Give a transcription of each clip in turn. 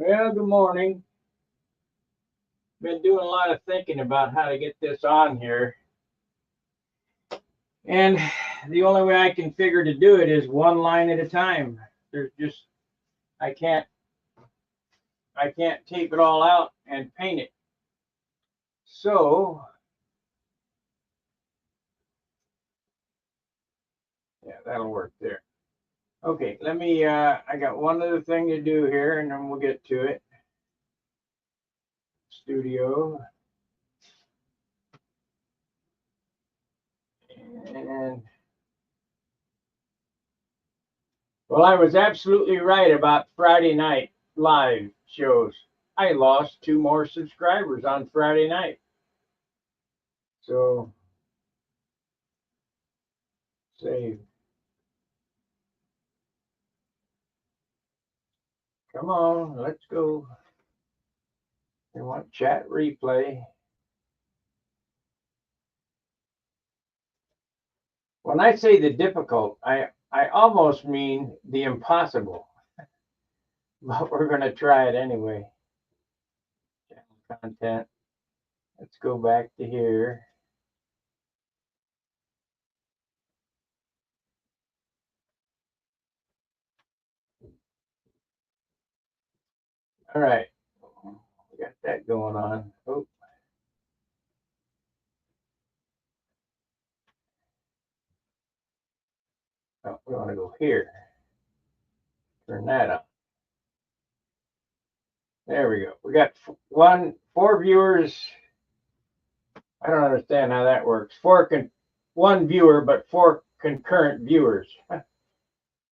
Well, good morning. Been doing a lot of thinking about how to get this on here. And the only way I can figure to do it is one line at a time. There's just I can't I can't tape it all out and paint it. So, yeah, that'll work there. Okay, let me I got one other thing to do here and then we'll get to it. Studio. And well, I was absolutely right about Friday night live shows. I lost two more subscribers on Friday night. So save. Come on, let's go. We want chat replay. When I say the difficult, I almost mean the impossible. But we're going to try it anyway. Channel content. Let's go back to here. All right. We got that going on. Oh. Oh, we want to go here. Turn that on. There we go. We got four viewers. I don't understand how that works. One viewer, but four concurrent viewers.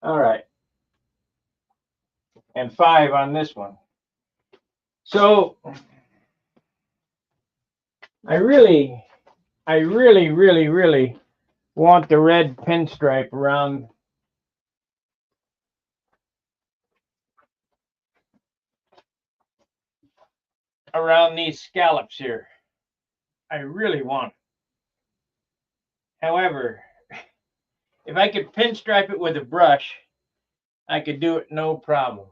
All right. And 5 on this one. So I really want the red pinstripe around these scallops here. I really want it. However, if I could pinstripe it with a brush, I could do it no problem.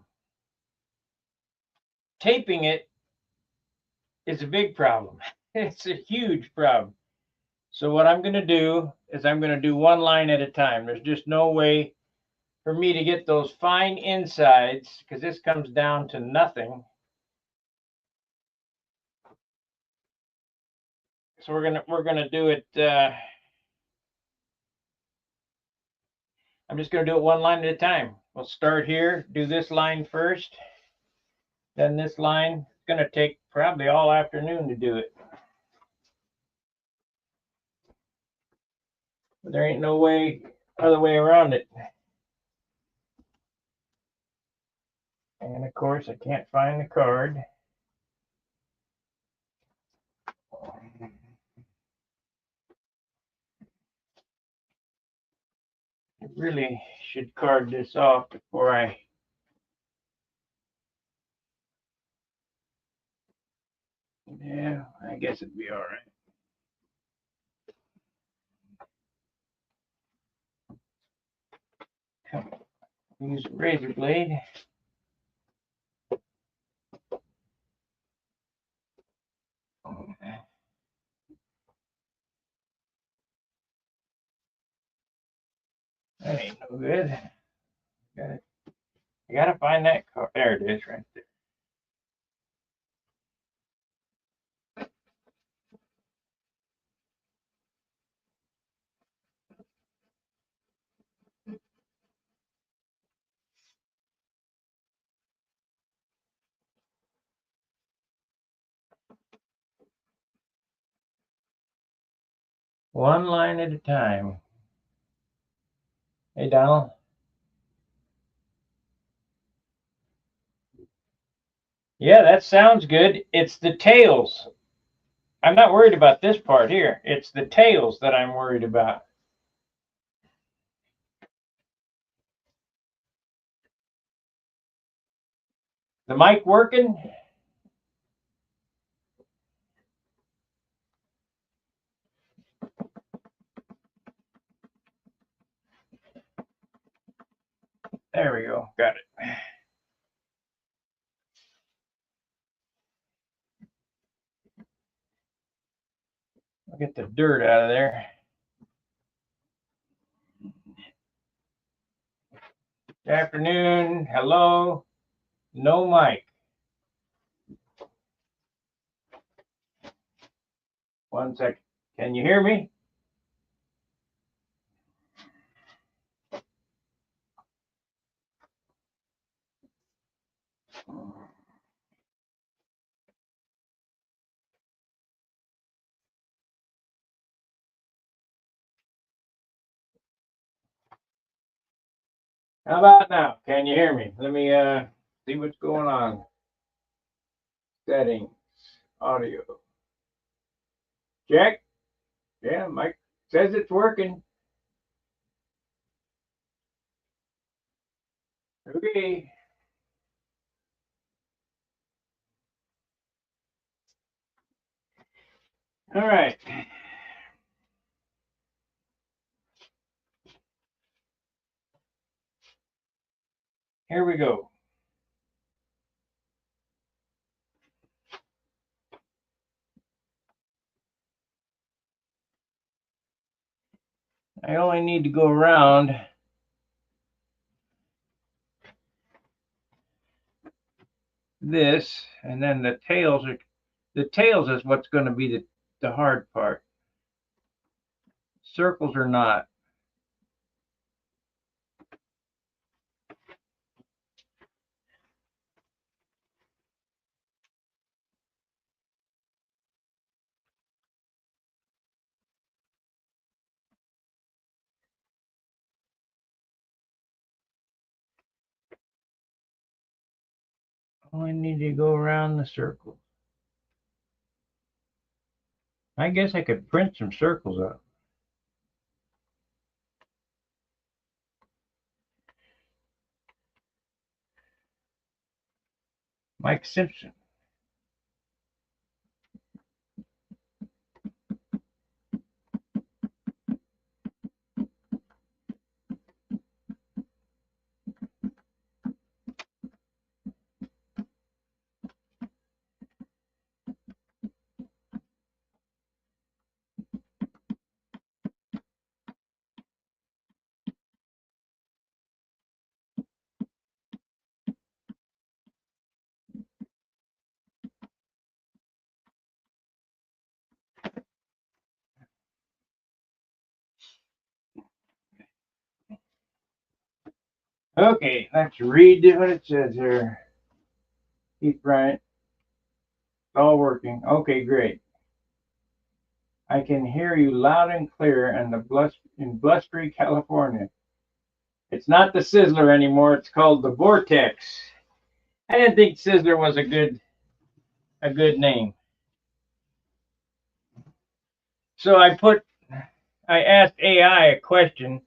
Taping it is a big problem. It's a huge problem. So what I'm going to do is I'm going to do one line at a time. There's just no way for me to get those fine insides because this comes down to nothing. So we're gonna do it. I'm just gonna do it one line at a time. We'll start here, do this line first, then this line. It's gonna take probably all afternoon to do it. But there ain't no other way around it. And of course, I can't find the card. I really should card this off before I. Yeah, I guess it'd be all right. Use a razor blade. That ain't no good. I gotta find that card. There it is, right there. One line at a time. Hey, Donald. Yeah, that sounds good. It's the tails. I'm not worried about this part here. It's the tails that I'm worried about. The mic working? There we go. Got it. Get the dirt out of there. Good afternoon. Hello. No mic. One second. Can you hear me? How about now? Can you hear me? Let me see what's going on. Settings, audio. Check. Yeah, Mike says it's working. Okay. All right. Here we go. I only need to go around this, and then the tails is what's going to be the hard part. Circles are not. Only need to go around the circle. I guess I could print some circles up. Mike Simpson. Okay, let's read what it says here. Keep right. It's all working. Okay, great. I can hear you loud and clear in blustery California. It's not the Sizzler anymore. It's called the Vortex. I didn't think Sizzler was a good name. So I asked AI a question,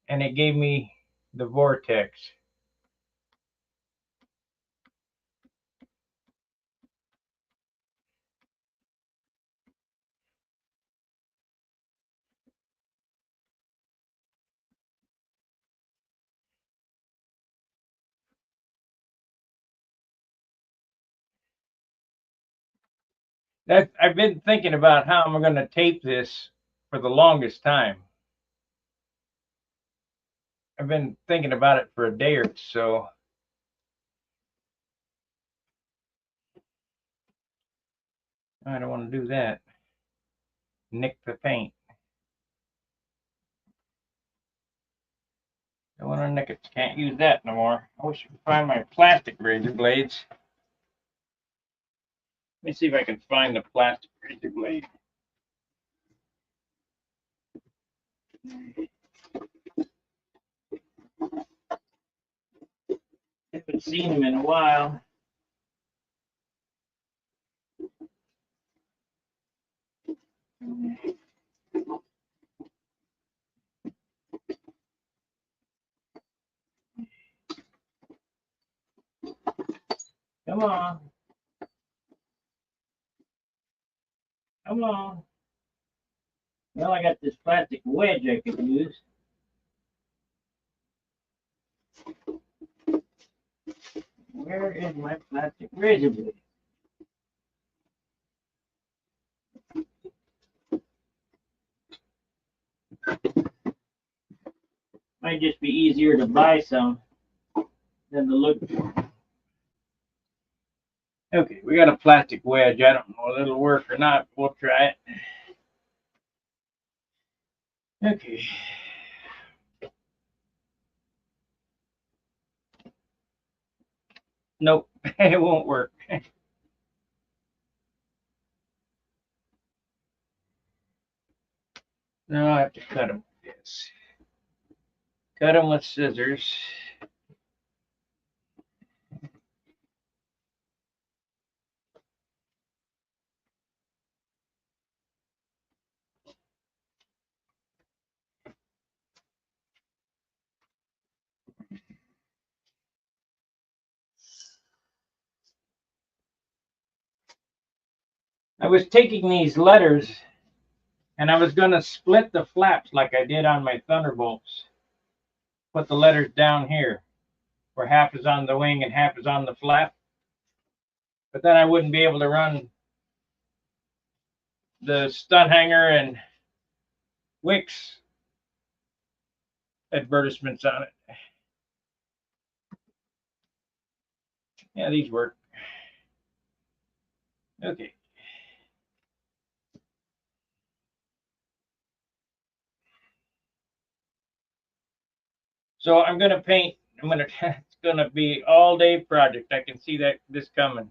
and it gave me the Vortex. I've been thinking about how I'm going to tape this for the longest time. I've been thinking about it for a day or so. I don't want to do that. Nick the paint. I want to nick it. Can't use that no more. I wish I could find my plastic razor blades. Let me see if I can find the plastic razor blade. Haven't seen them in a while. Come on. Come on. Well, I got this plastic wedge I could use. Where is my plastic razor blade? Might just be easier to buy some than to look for. Okay, we got a plastic wedge. I don't know if it'll work or not. We'll try it. Okay. Nope, it won't work. No, I have to cut them with this. Cut them with scissors. I was taking these letters and I was going to split the flaps like I did on my Thunderbolts. Put the letters down here, where half is on the wing and half is on the flap. But then I wouldn't be able to run the stun hanger and Wix advertisements on it. Yeah, these work. Okay. So I'm going to paint. It's going to be all day project. I can see that this coming.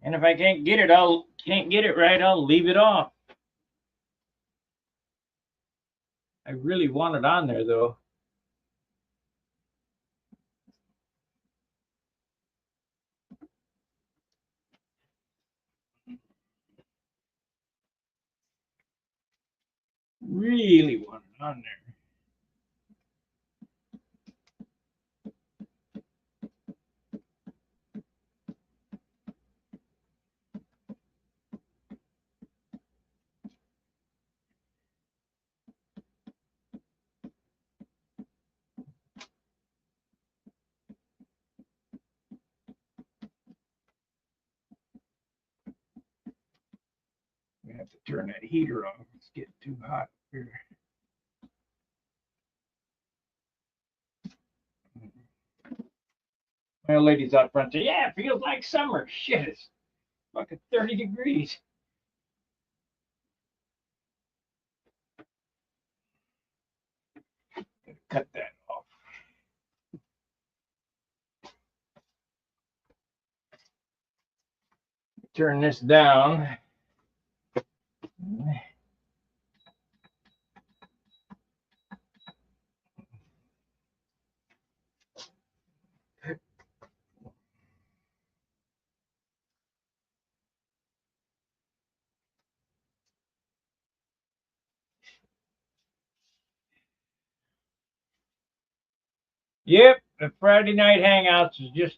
And if I can't get it right, I'll leave it off. I really want it on there though. Really want it on there. We have to turn that heater off. It's getting too hot here. My old lady's out front say, "Yeah, it feels like summer." Shit, it's fucking 30 degrees. Cut that off. Turn this down. Yep, the Friday night hangouts is just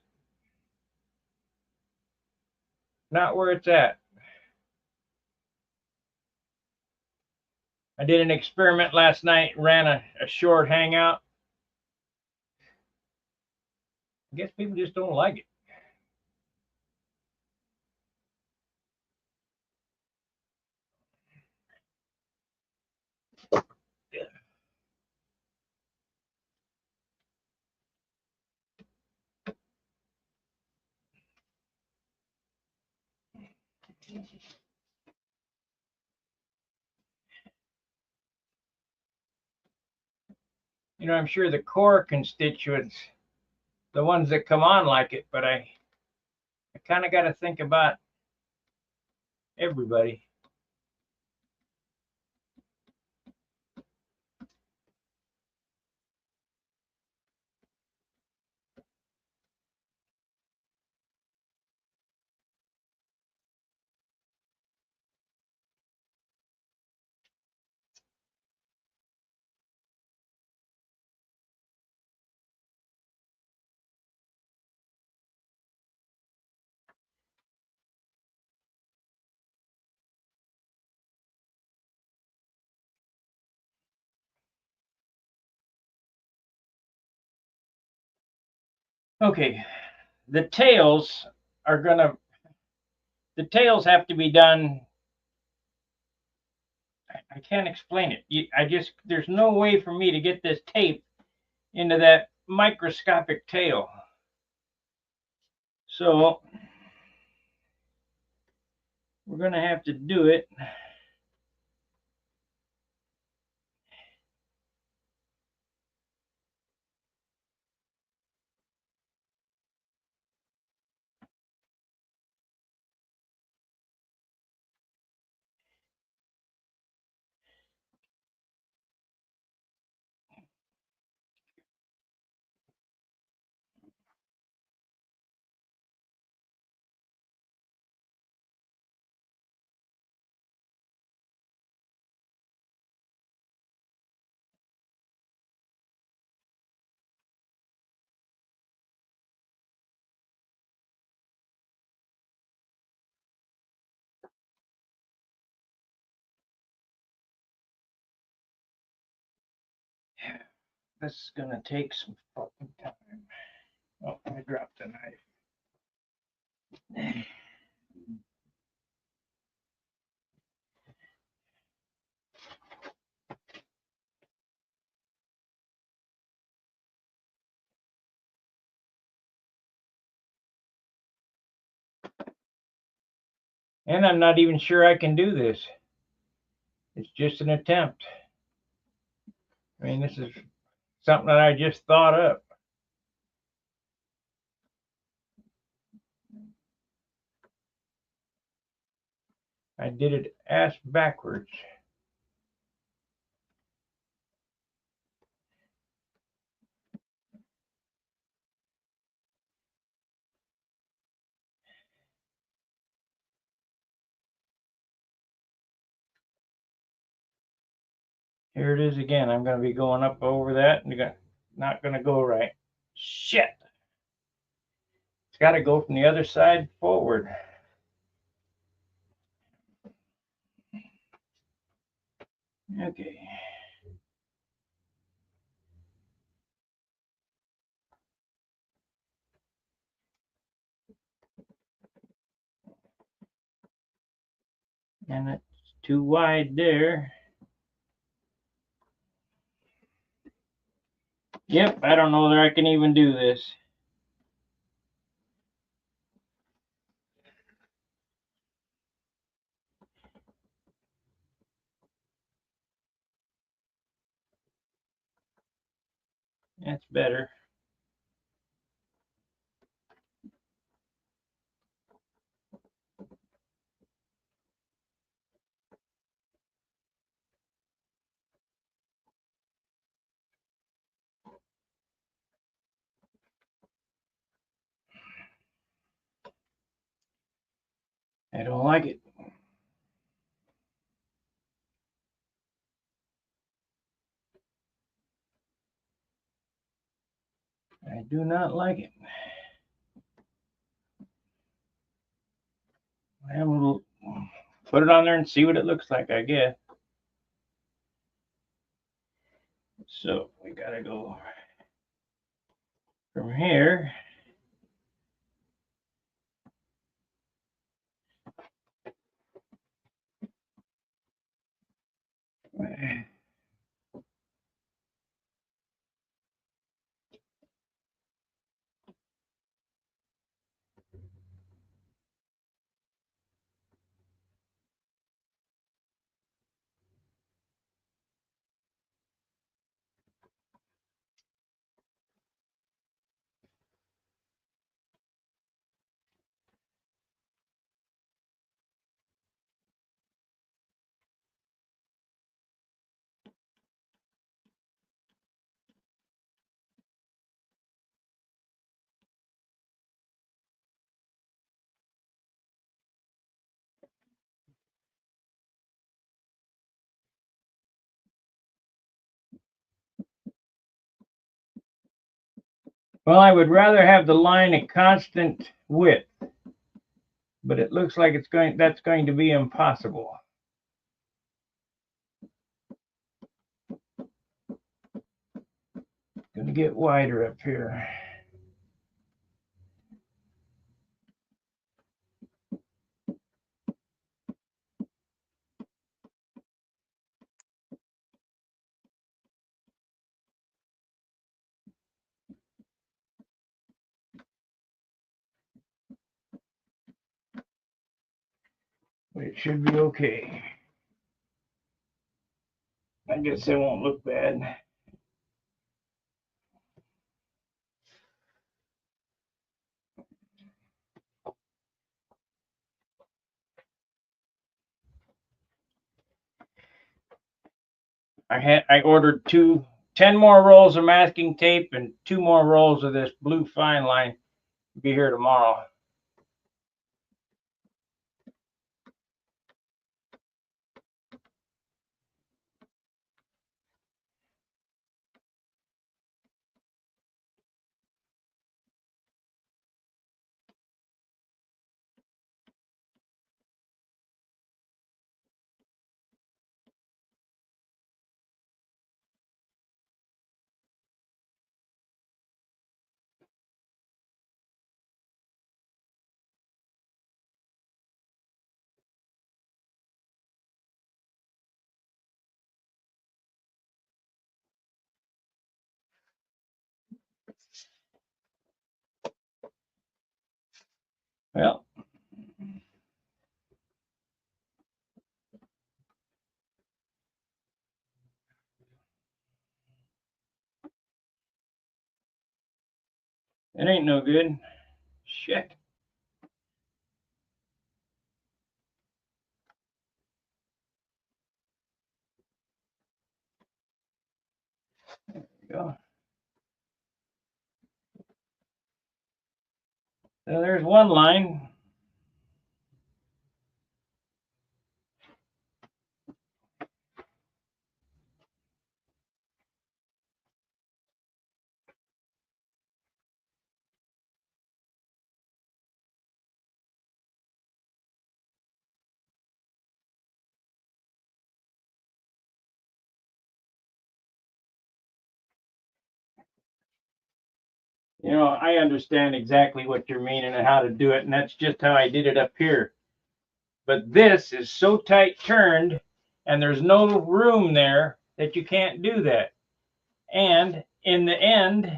not where it's at. I did an experiment last night, ran a short hangout. I guess people just don't like it. You know, I'm sure the core constituents, the ones that come on like it, but I kind of got to think about everybody. Okay, the tails are the tails have to be done. I can't explain it. There's no way for me to get this tape into that microscopic tail. So we're going to have to do it. This is going to take some fucking time. Oh, I dropped the knife. And I'm not even sure I can do this. It's just an attempt. I mean, this is something that I just thought up. I did it ass backwards. Here it is again. I'm going to be going up over that and not going to go right. Shit. It's got to go from the other side forward. Okay. And it's too wide there. Yep, I don't know whether I can even do this. That's better. I don't like it. I do not like it. And we'll put it on there and see what it looks like, I guess. So we gotta go from here. Well, I would rather have the line a constant width, but it looks like that's going to be impossible. It's going to get wider up here. But it should be okay. I guess it won't look bad. I ordered 10 more rolls of masking tape and 2 more rolls of this blue fine line. Be here tomorrow. Well, it ain't no good. Shit. There you go. So there's one line. You know, I understand exactly what you're meaning and how to do it, and that's just how I did it up here. But this is so tight turned, and there's no room there that you can't do that. And in the end,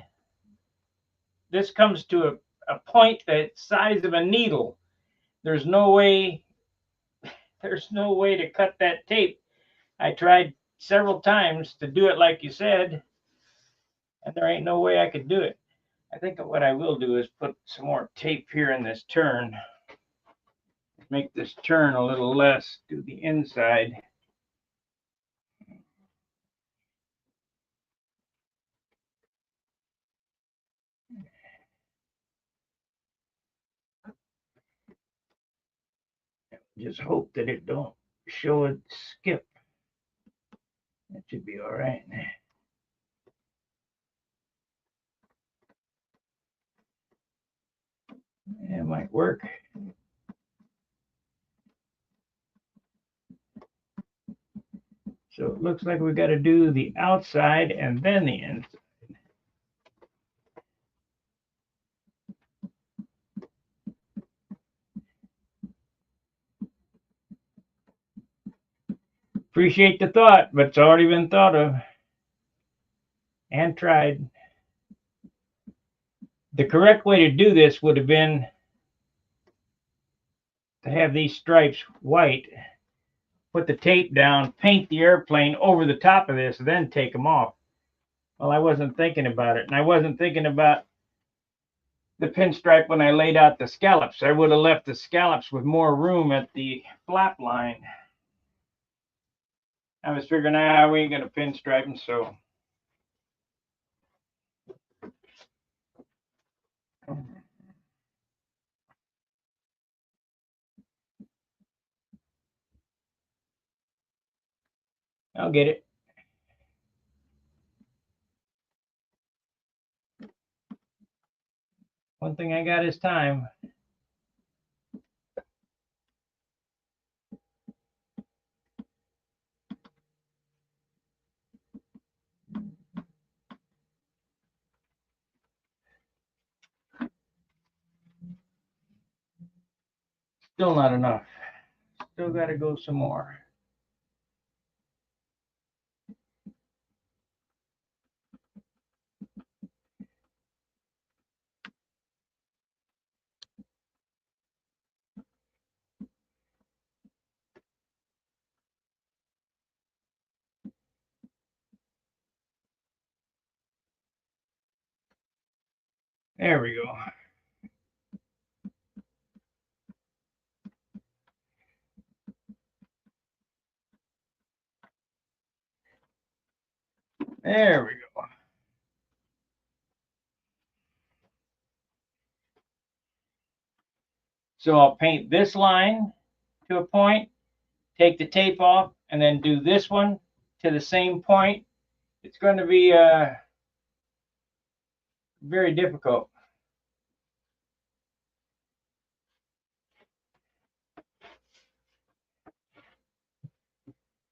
this comes to a point the size of a needle. There's no way, there's no way to cut that tape. I tried several times to do it like you said, and there ain't no way I could do it. I think what I will do is put some more tape here in this turn. Make this turn a little less to the inside. Just hope that it don't show a skip. That should be all right. It might work. So it looks like we got to do the outside and then the inside. Appreciate the thought, but it's already been thought of and tried. The correct way to do this would have been to have these stripes white, put the tape down, paint the airplane over the top of this, then take them off. Well, I wasn't thinking about it, and I wasn't thinking about the pinstripe when I laid out the scallops. I would have left the scallops with more room at the flap line. I was figuring, we ain't gonna pinstripe them, so I'll get it. One thing I got is time. Still not enough. Still got to go some more. There we go. There we go. So I'll paint this line to a point, take the tape off, and then do this one to the same point. It's going to be very difficult.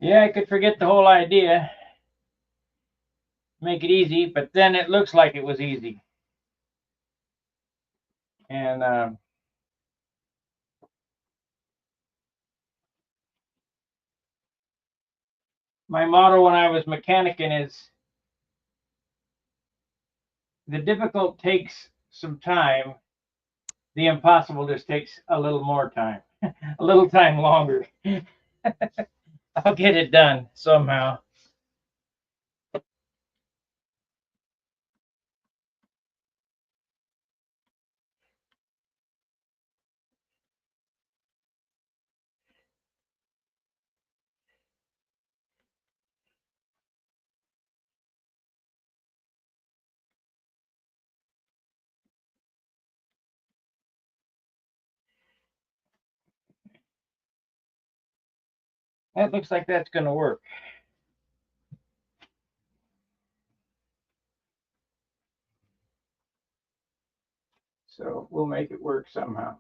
Yeah, I could forget the whole idea, make it easy, but then it looks like it was easy. And my motto when I was mechanicing is the difficult takes some time, the impossible just takes a little more time, a little time longer. I'll get it done somehow. That looks like that's going to work. So we'll make it work somehow.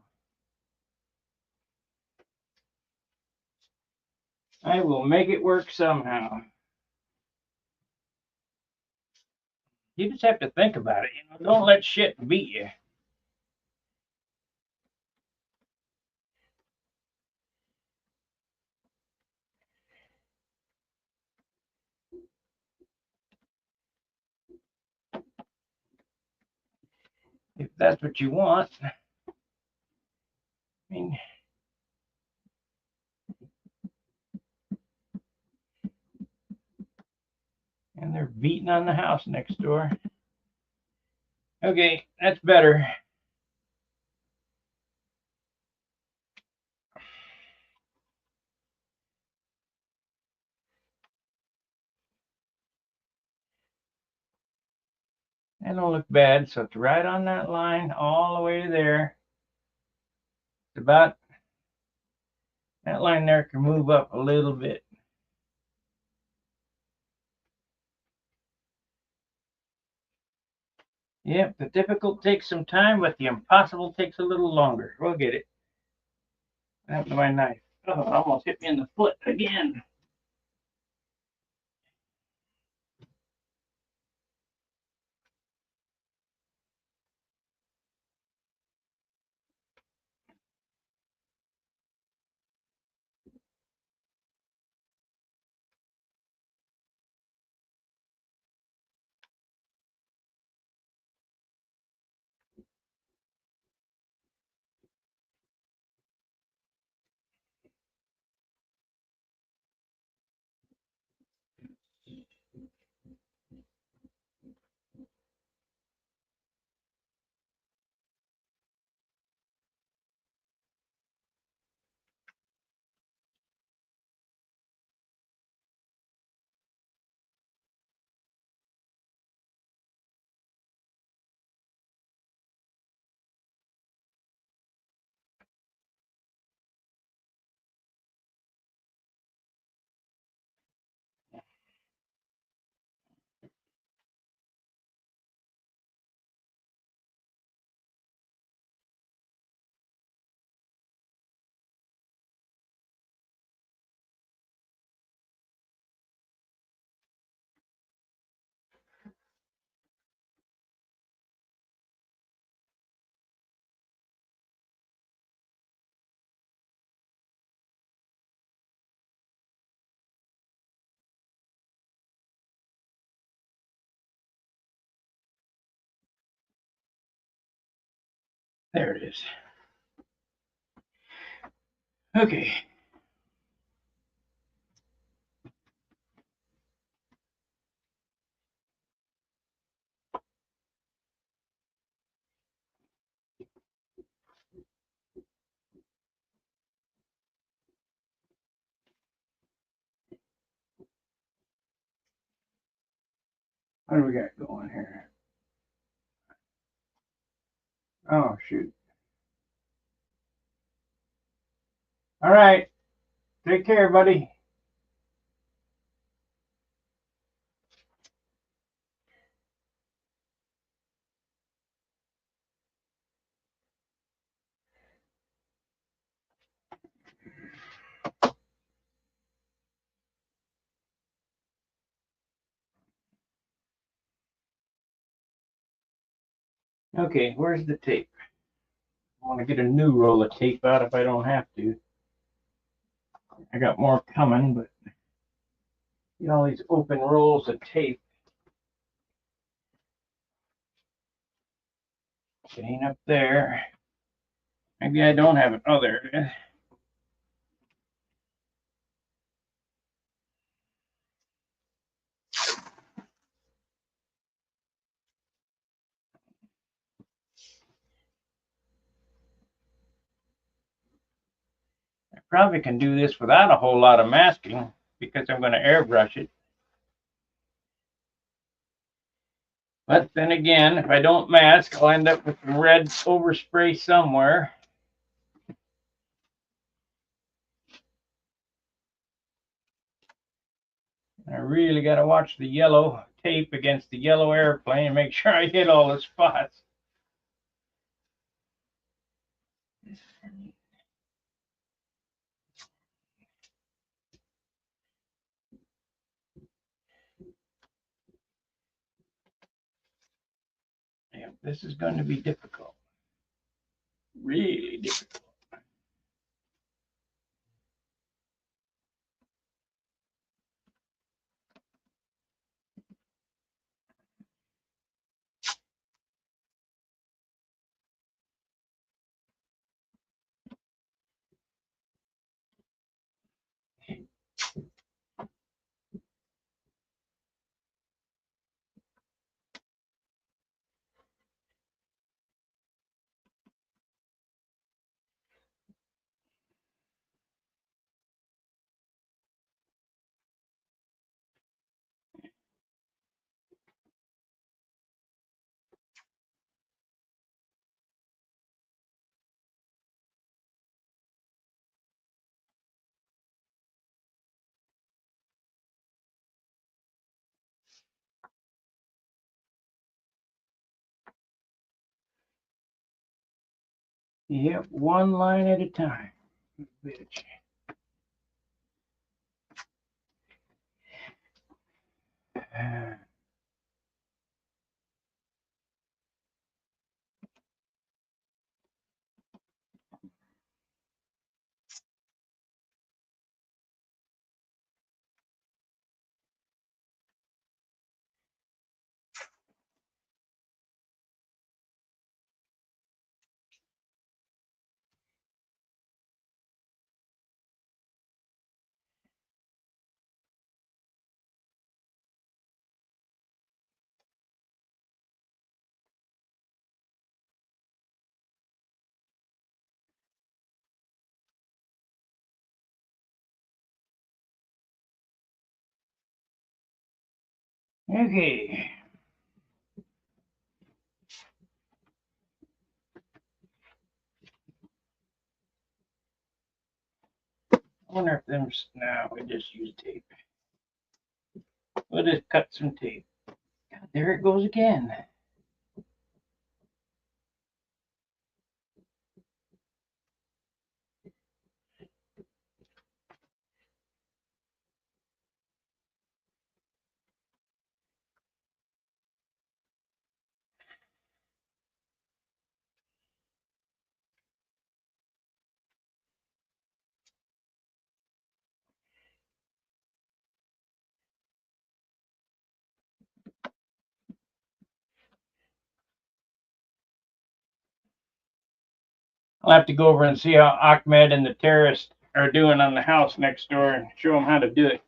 I will make it work somehow. You just have to think about it. Don't let shit beat you. If that's what you want. I mean, and they're beating on the house next door. Okay, that's better. That don't look bad. So it's right on that line all the way to there. It's about that line there can move up a little bit. Yep, the difficult takes some time, but the impossible takes a little longer. We'll get it. What happened to my knife? Oh, it almost hit me in the foot again. There it is. Okay. What do we got going here? Oh, shoot. All right. Take care, buddy. Okay, where's the tape? I want to get a new roll of tape out if I don't have to. I got more coming, but you know, all these open rolls of tape. It ain't up there. Maybe I don't have it. Oh, there it is. I probably can do this without a whole lot of masking because I'm going to airbrush it. But then again, if I don't mask, I'll end up with some red overspray somewhere. I really got to watch the yellow tape against the yellow airplane and make sure I hit all the spots. Yeah, this is going to be difficult. Really difficult. Yep, one line at a time. Bitch. Okay. I wonder if them. No, we just use tape. We'll just cut some tape. God, there it goes again. I'll have to go over and see how Ahmed and the terrorists are doing on the house next door and show them how to do it.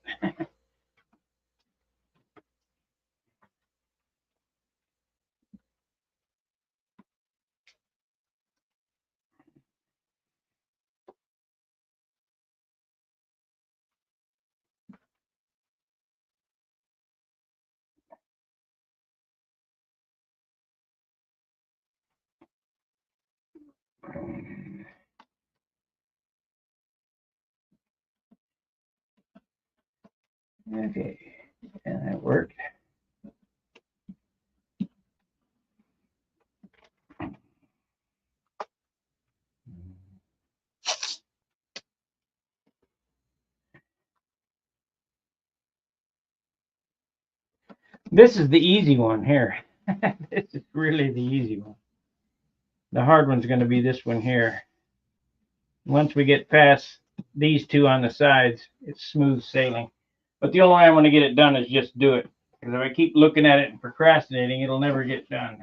Okay, and that worked. This is the easy one here. This is really the easy one. The hard one's going to be this one here. Once we get past these two on the sides, it's smooth sailing. But the only way I'm going to get it done is just do it. Because if I keep looking at it and procrastinating, it'll never get done.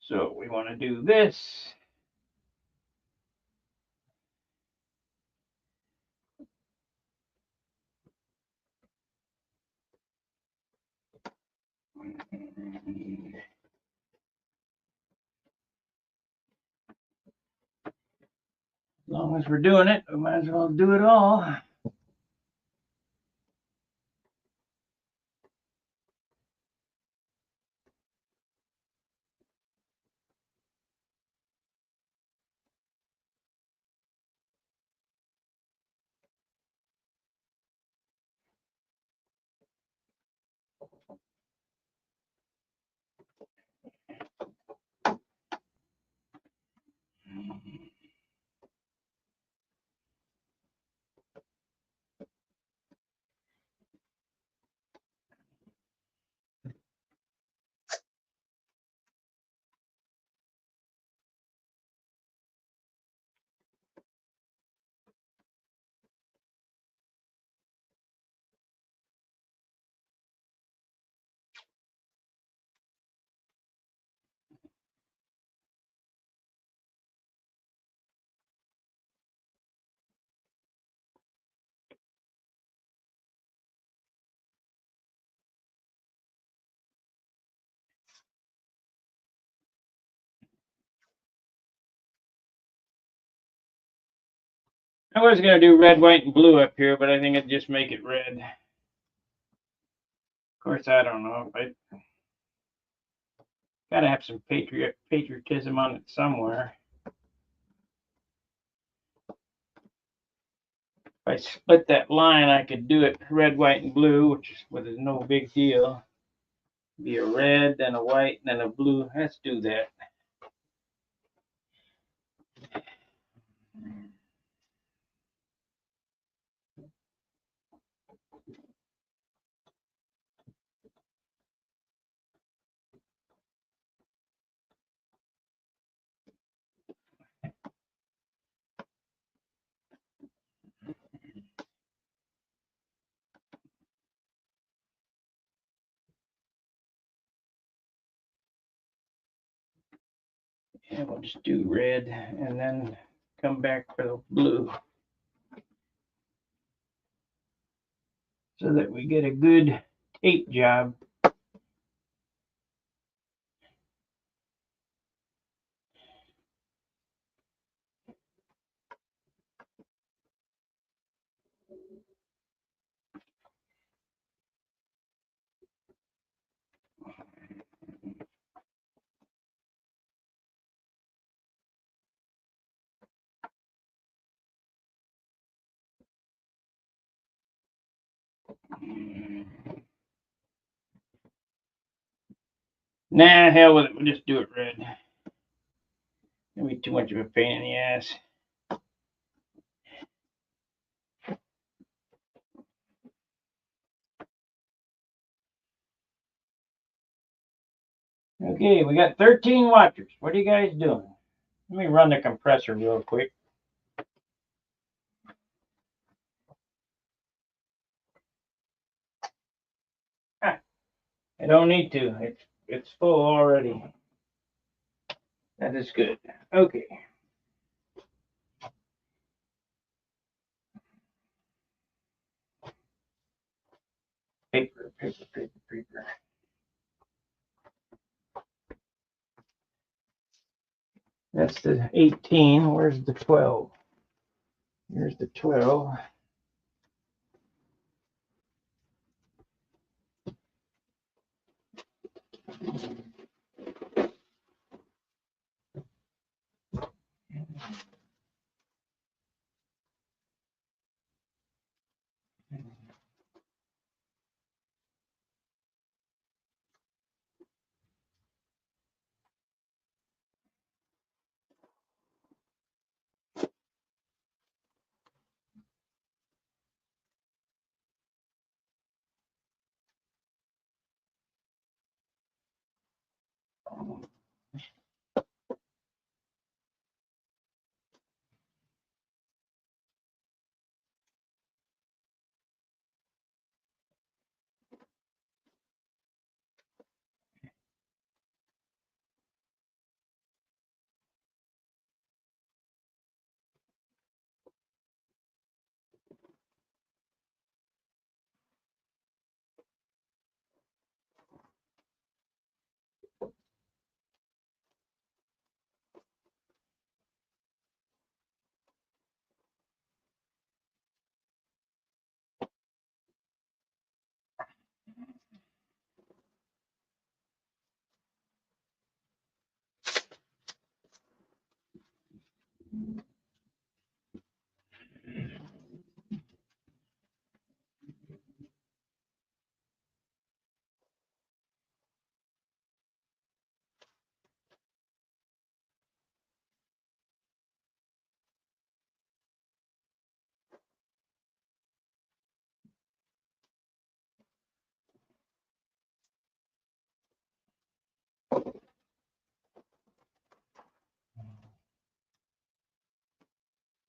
So we want to do this. As long as we're doing it, we might as well do it all. I was going to do red, white, and blue up here, but I think I'd just make it red. Of course, I don't know. I got to have some patriotism on it somewhere. If I split that line, I could do it red, white, and blue, which is no big deal. Be a red, then a white, then a blue. Let's do that. And we'll just do red and then come back for the blue so that we get a good tape job. Nah, hell with it. We'll just do it red. It'll be too much of a pain in the ass. Okay, we got 13 watchers. What are you guys doing? Let me run the compressor real quick. I don't need to. It's full already. That is good. Okay. Paper. That's the 18. Where's the 12? Here's the 12.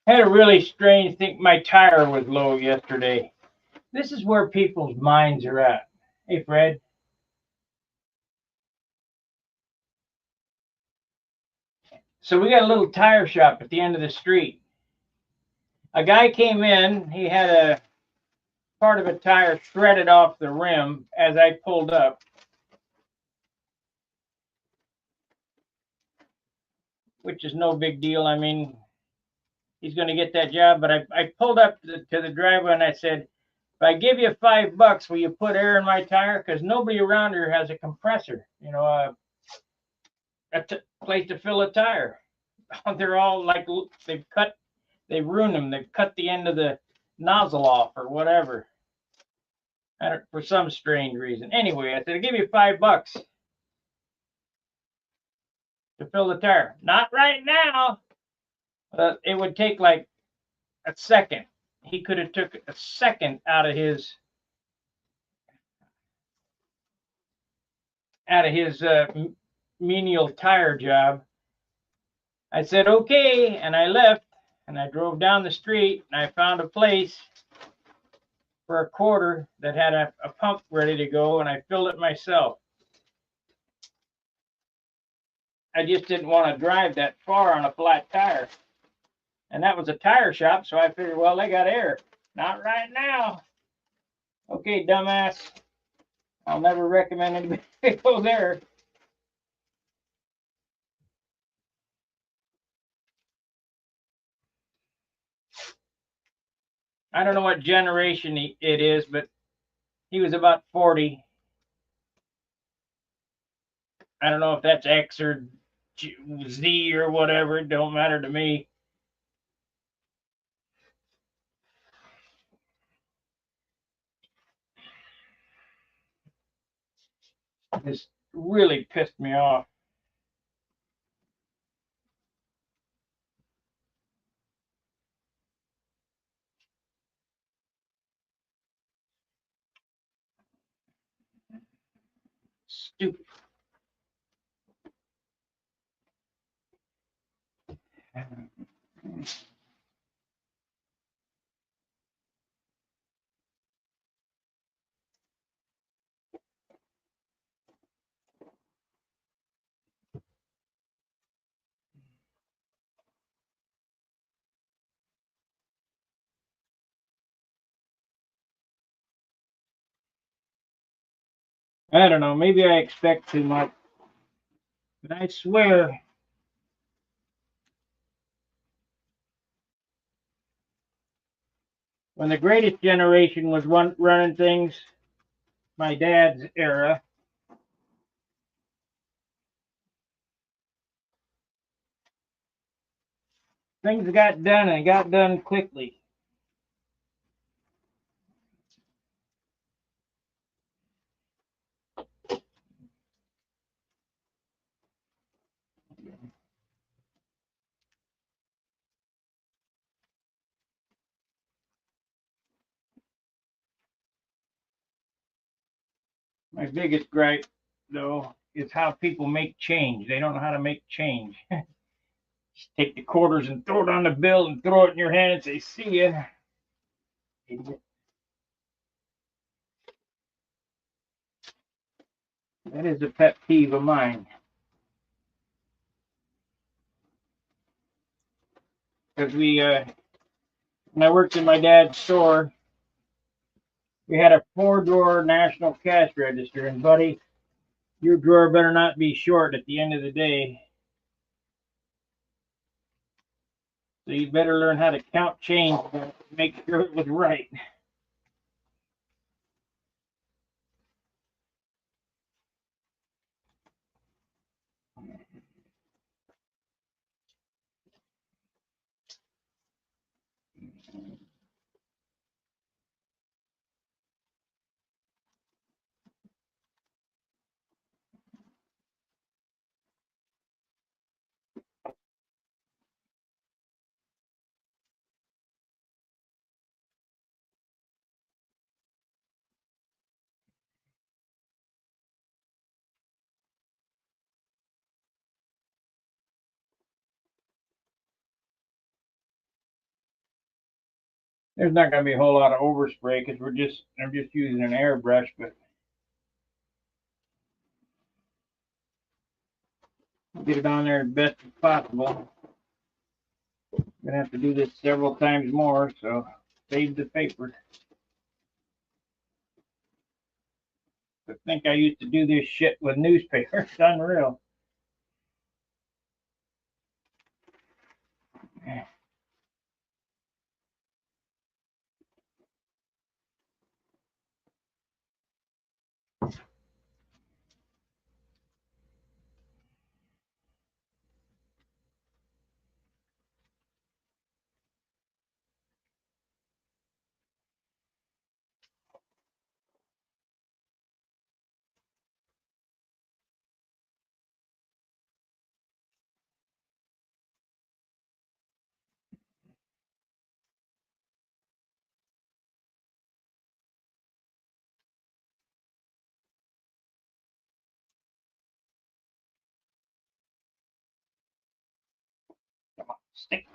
Had a really strange thing. My tire was low yesterday. This is where people's minds are at. Hey, Fred. So we got a little tire shop at the end of the street. A guy came in. He had a part of a tire shredded off the rim as I pulled up. Which is no big deal. I mean, he's going to get that job. But I pulled up to the driveway and I said, if I give you $5, will you put air in my tire? Because nobody around here has a compressor, a place to fill a tire. They're all like, they've ruined them. They've cut the end of the nozzle off or whatever. For some strange reason. Anyway, I said, I'll give you $5 to fill the tire. Not right now. It would take like a second. He could have took a second out of his menial tire job. I said, okay, and I left, and I drove down the street, and I found a place for a quarter that had a pump ready to go, and I filled it myself. I just didn't want to drive that far on a flat tire. And that was a tire shop, so I figured, well, they got air. Not right now. Okay, dumbass. I'll never recommend anybody go there. I don't know what generation it is, but he was about 40. I don't know if that's X or Z or whatever. It don't matter to me. This really pissed me off. Stupid. I don't know. Maybe I expect too much. But I swear, when the greatest generation was running things, my dad's era, things got done and got done quickly. My biggest gripe, though, is how people make change. They don't know how to make change. Just take the quarters and throw it on the bill and throw it in your hand and say, see ya. Idiot. That is a pet peeve of mine. Because when I worked in my dad's store, we had a 4-drawer national cash register. And buddy, your drawer better not be short at the end of the day. So you better learn how to count change to make sure it was right. There's not going to be a whole lot of overspray because I'm just using an airbrush, but get it on there as best as possible. I'm going to have to do this several times more, so save the paper. I think I used to do this shit with newspaper. It's unreal. Come on, stick.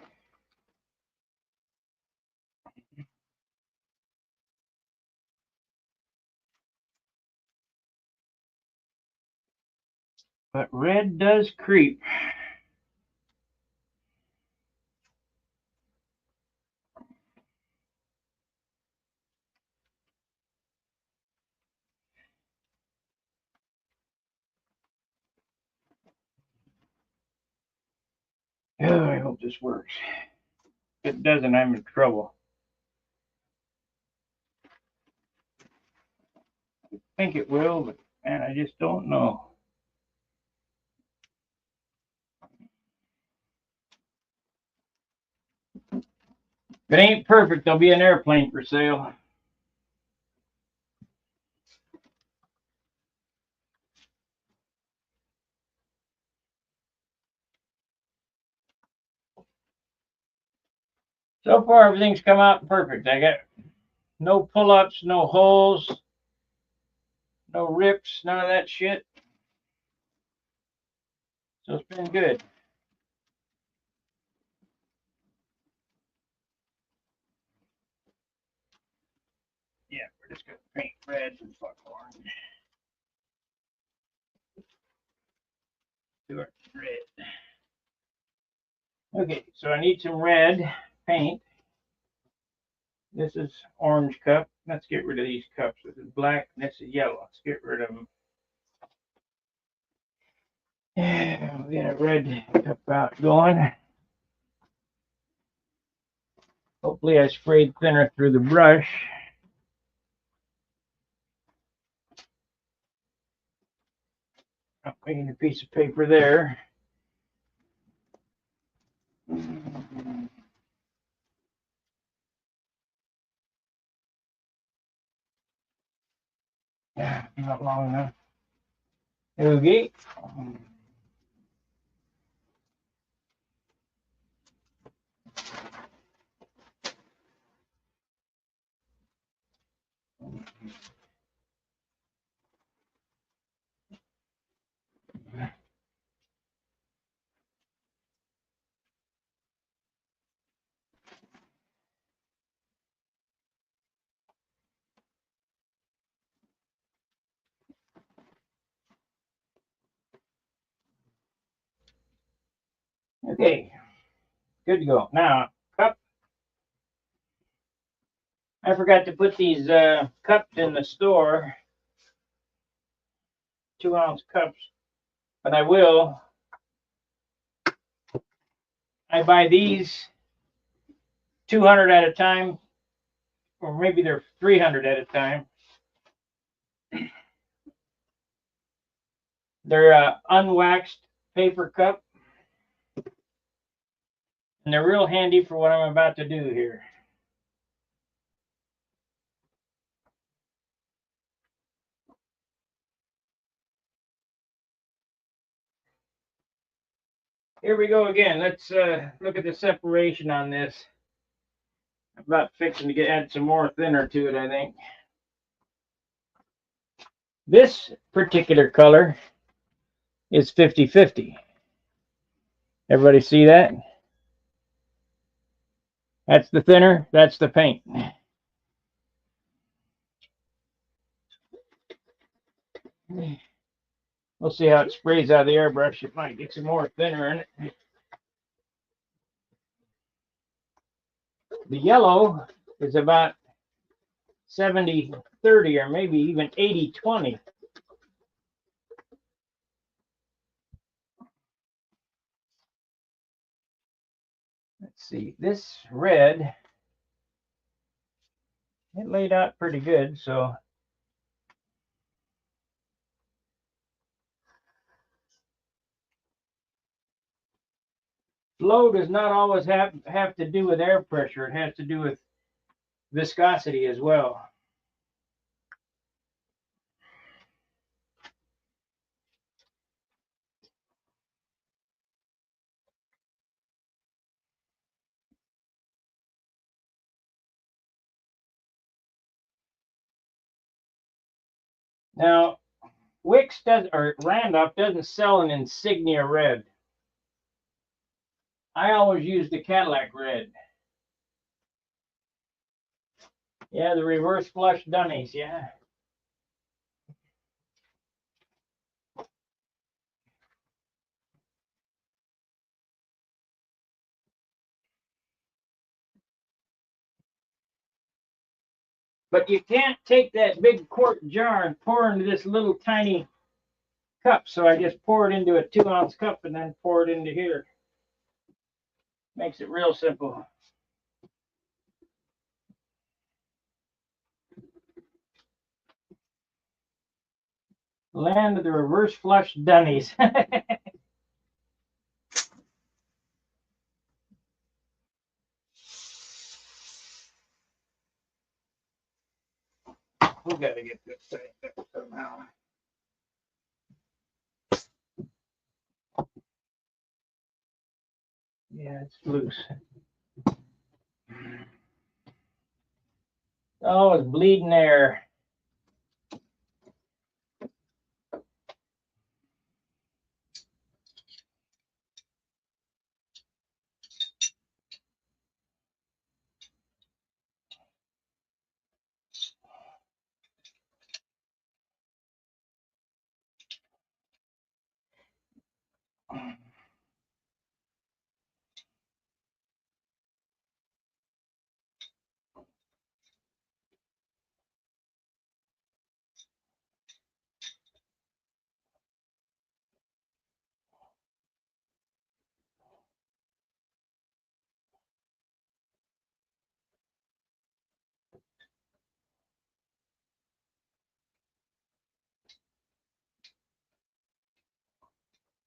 But red does creep. Oh, I hope this works. If it doesn't, I'm in trouble. I think it will, but man, I just don't know. If it ain't perfect, there'll be an airplane for sale. So far, everything's come out perfect. I got no pull-ups, no holes, no rips, none of that shit. So it's been good. Yeah, we're just gonna paint red and fuck orange. Do it red. Okay, so I need some red paint. This is orange cup. Let's get rid of these cups. This is black and this is yellow. Let's get rid of them. Yeah, we'll get a red cup out going. Hopefully I sprayed thinner through the brush. I'm making a piece of paper there. Yeah, not long enough. Okay. Okay, good to go. Now, cup. I forgot to put these cups in the store, 2-ounce cups, but I will. I buy these 200 at a time, or maybe they're 300 at a time. They're unwaxed paper cup, and they're real handy for what I'm about to do here. Here we go again. Let's look at the separation on this. I'm about fixing to add some more thinner to it, I think. This particular color is 50-50. Everybody see that? That's the thinner, that's the paint. We'll see how it sprays out of the airbrush. It might get some more thinner in it. The yellow is about 70-30 or maybe even 80-20. Let's see, this red, it laid out pretty good, so flow does not always have to do with air pressure. It has to do with viscosity as well. Now, Wix does, or Randolph doesn't sell an insignia red. I always use the Cadillac red. Yeah, the reverse flush dunnies, yeah. But you can't take that big quart jar and pour into this little tiny cup. So I just pour it into a 2-ounce cup and then pour it into here. Makes it real simple. Land of the reverse flush dunnies. We gotta get this thing somehow. Yeah, it's loose. Oh, it's bleeding air.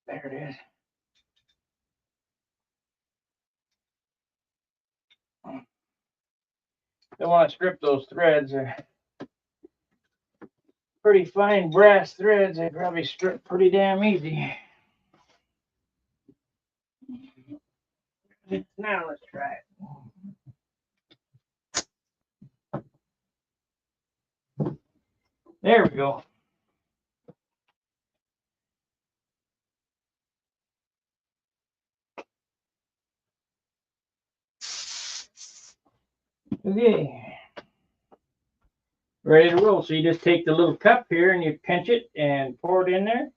There it is. Don't want to strip those threads. They're pretty fine brass threads. They probably strip pretty damn easy. Now let's try it. There we go. Okay. Ready to roll. So you just take the little cup here and you pinch it and pour it in there.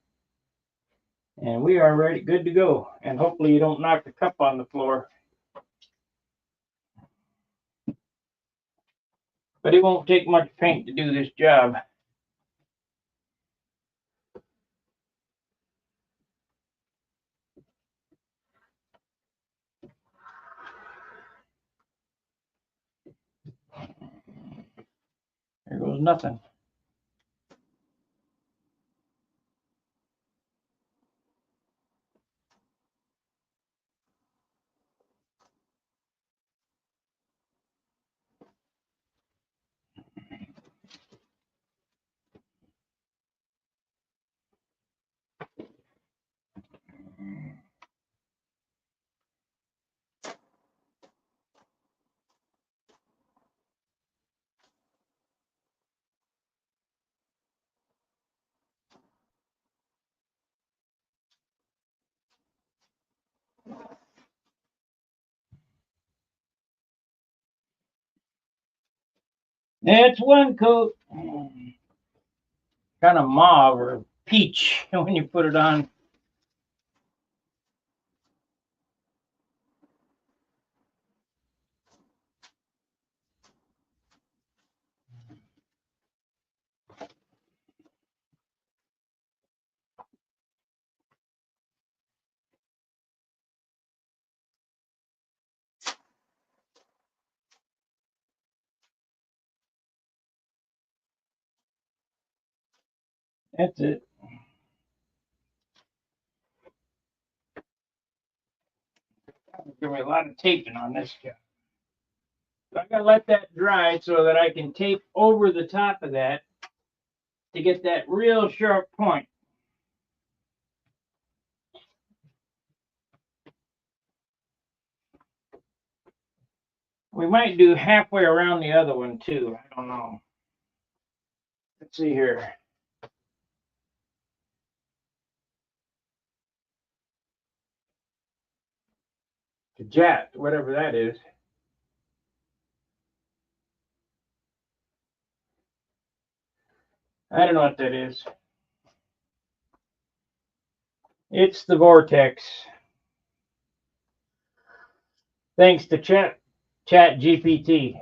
And we are ready, good to go. And hopefully you don't knock the cup on the floor. But it won't take much paint to do this job. There goes nothing. That's one coat. Kind of mauve or peach when you put it on. That's it. Give me a lot of taping on this job. So I gotta let that dry so that I can tape over the top of that to get that real sharp point. We might do halfway around the other one too. I don't know. Let's see here. The jet, whatever that is. I don't know what that is. It's the vortex. Thanks to Chat GPT.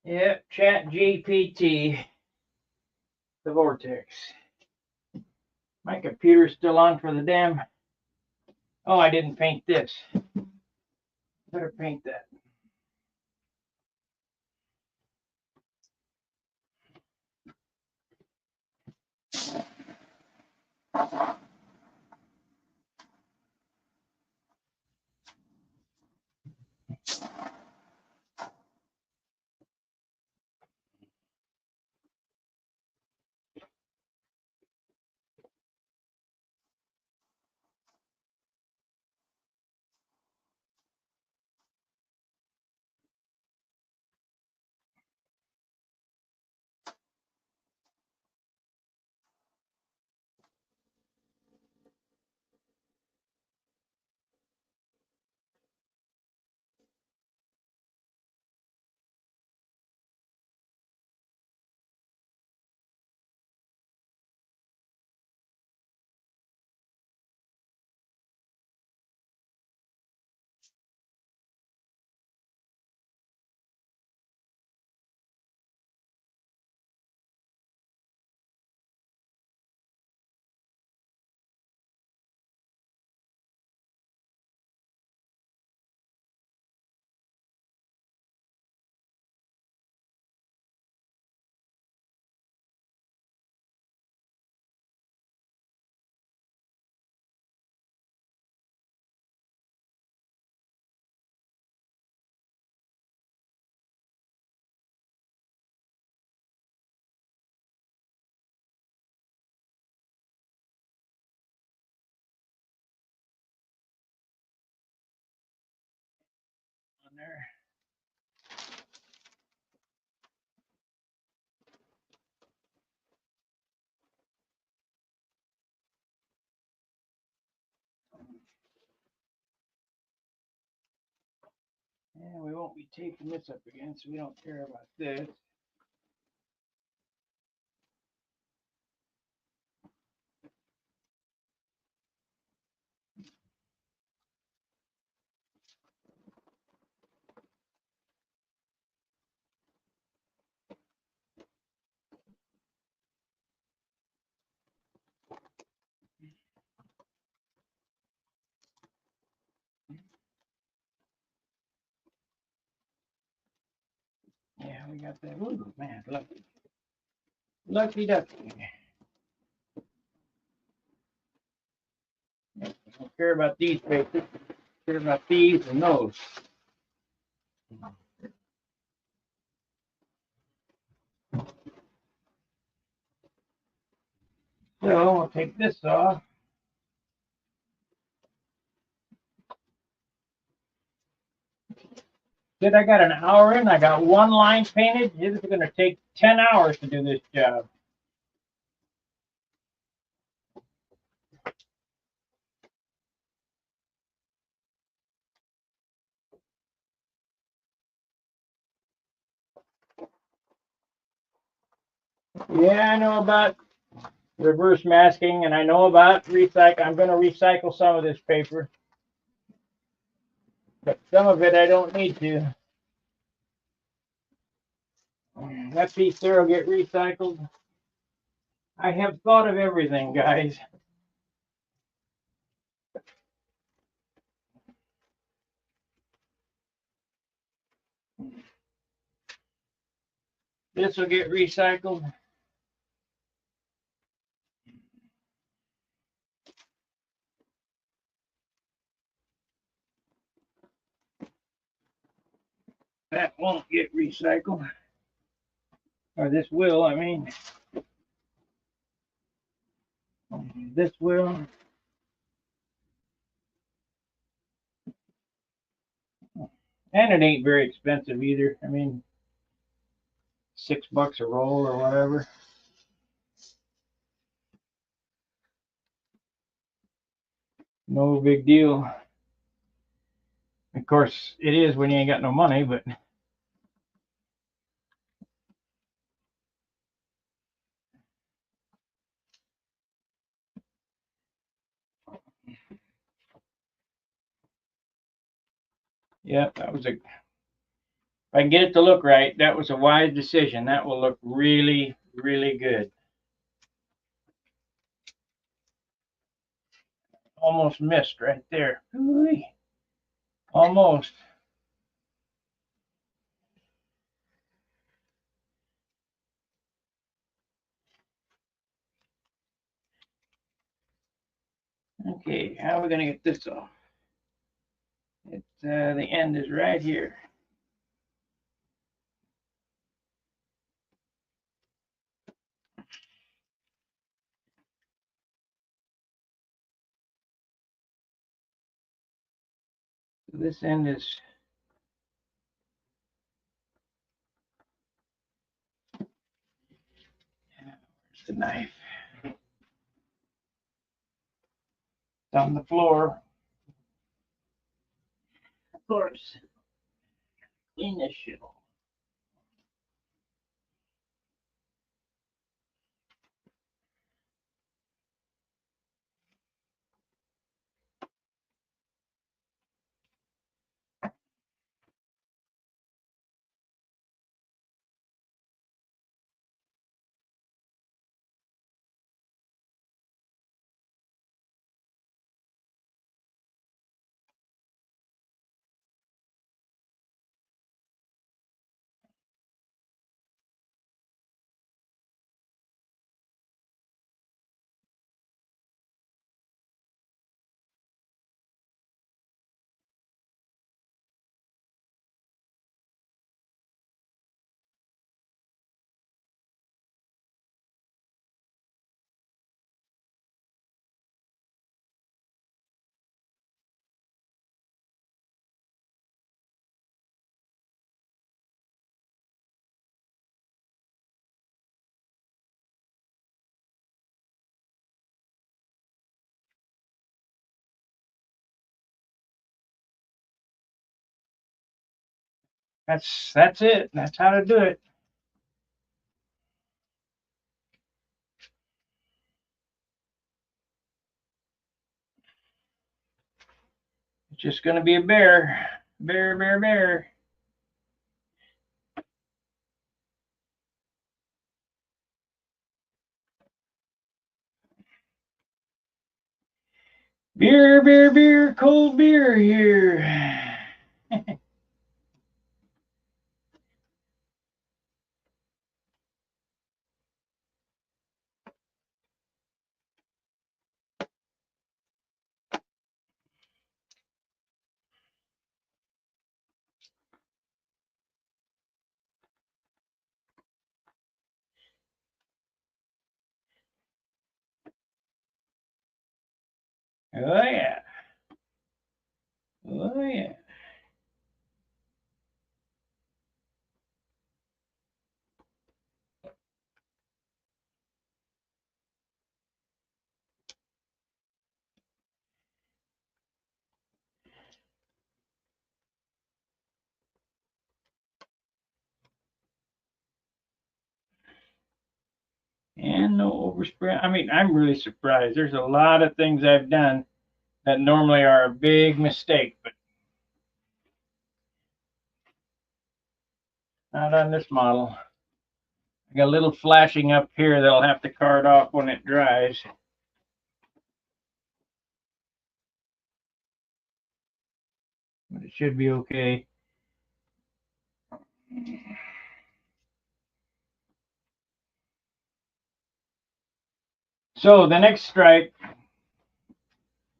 Yep, Chat GPT. The vortex. My computer's still on for the damn. Oh, I didn't paint this. Better paint that. On there. And we won't be taping this up again, so we don't care about this. Yeah, we got that. Ooh, man, lucky. Lucky ducky. Don't care about these papers. Care about these and those. So we'll take this off. Said I got an hour in. I got one line painted. This is going to take 10 hours to do this job. Yeah, I know about reverse masking, and I know about recycle. I'm going to recycle some of this paper, but some of it I don't need to. That piece there will get recycled. I have thought of everything, guys. This will get recycled. That won't get recycled. Or this will, I mean. This will. And it ain't very expensive either. I mean, $6 a roll or whatever. No big deal. Of course, it is when you ain't got no money, but yeah, that was a. If I can get it to look right, that was a wise decision. That will look really, really good. Almost missed right there. Ooh-wee. Almost. Okay, how are we gonna get this off? It's the end is right here. So this end is. Where's the knife? It's on the floor. Of course. Clean this shit off. That's it. That's how to do it. It's just going to be a bear. Bear, bear, bear. Beer, beer, beer, cold beer here. Oh yeah. Oh yeah. And no overspray. I mean, I'm really surprised. There's a lot of things I've done that normally are a big mistake, but not on this model. I got a little flashing up here that I'll have to card off when it dries. But it should be okay. So the next stripe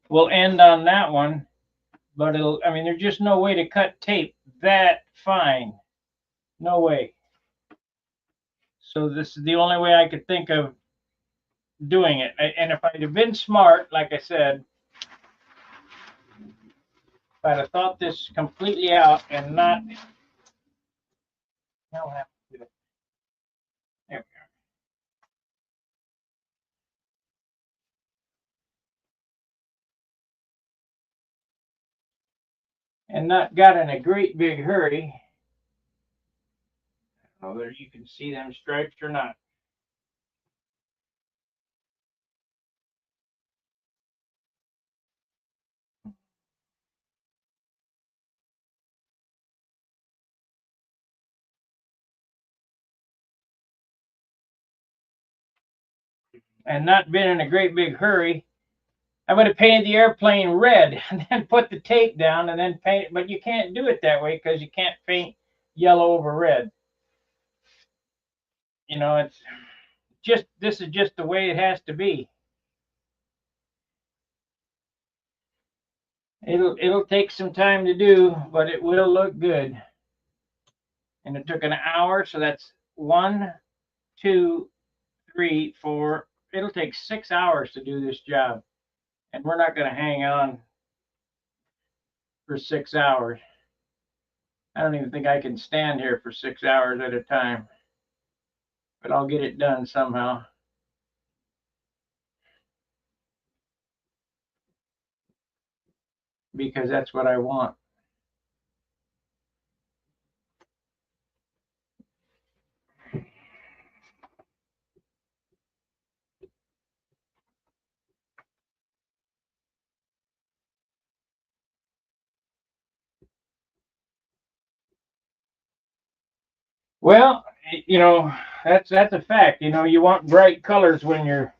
will end on that one, but I mean, there's just no way to cut tape that fine. No way. So this is the only way I could think of doing it. And if I'd have been smart, like I said, if I'd have thought this completely out and not, I'll have to do it. There we go. And not got in a great big hurry. I don't know whether you can see them stripes or not. And not been in a great big hurry, I would have painted the airplane red and then put the tape down and then paint it. But you can't do it that way because you can't paint yellow over red. You know, it's just, this is just the way it has to be. It'll take some time to do, but it will look good. And it took an hour, so that's 1, 2, 3, 4. It'll take 6 hours to do this job, and we're not going to hang on for 6 hours. I don't even think I can stand here for 6 hours at a time, but I'll get it done somehow. Because that's what I want. Well, you know, that's a fact. You know, you want bright colors when you're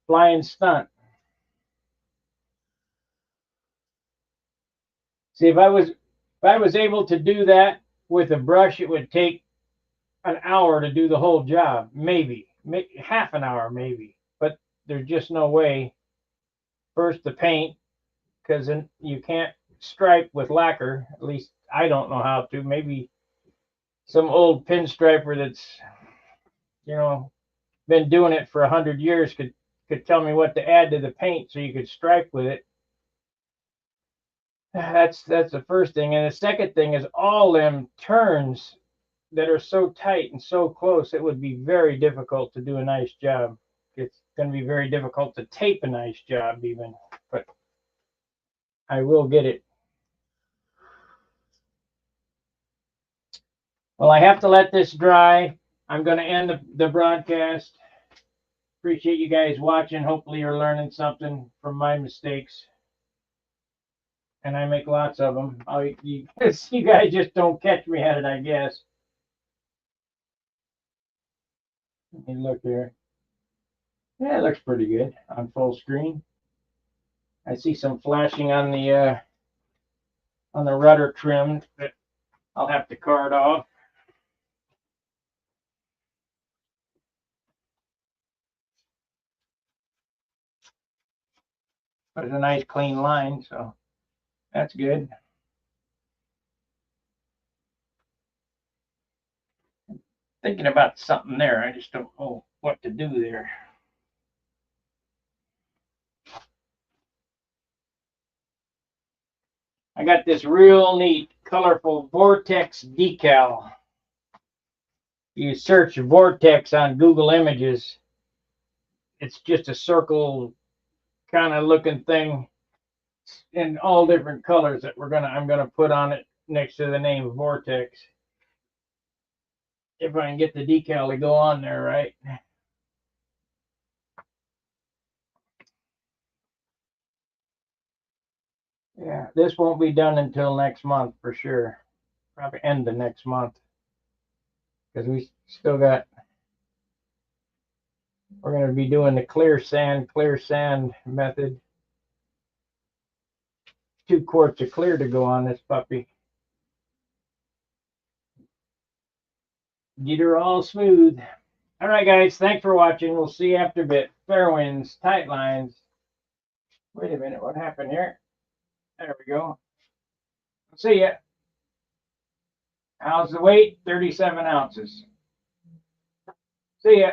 flying stunt. See, if I was able to do that with a brush, it would take an hour to do the whole job, maybe half an hour, maybe. But there's just no way. First, the paint, because you can't stripe with lacquer. At least I don't know how to. Maybe some old pinstriper that's, you know, been doing it for 100 years could tell me what to add to the paint so you could stripe with it. That's the first thing, and the second thing is all them turns that are so tight and so close. It would be very difficult to do a nice job. It's going to be very difficult to tape a nice job, even. But I will get it. Well, I have to let this dry. I'm going to end the broadcast. Appreciate you guys watching. Hopefully you're learning something from my mistakes. And I make lots of them. You guys just don't catch me at it, I guess. Let me look here. Yeah, it looks pretty good on full screen. I see some flashing on the rudder trim that I'll have to card off. But it's a nice clean line, so that's good. Thinking about something there. I just don't know what to do there. I got this real neat, colorful Vortex decal. You search Vortex on Google Images. It's just a circle kind of looking thing in all different colors that I'm gonna put on it next to the name Vortex. If I can get the decal to go on there right. Yeah, this won't be done until next month for sure. Probably end of next month. Because we still got, we're going to be doing the clear sand method. 2 quarts of clear to go on this puppy. Get her all smooth. All right, guys, thanks for watching. We'll see you after a bit. Fair winds, tight lines. Wait a minute, what happened here? There we go. See ya. How's the weight? 37 ounces. See ya.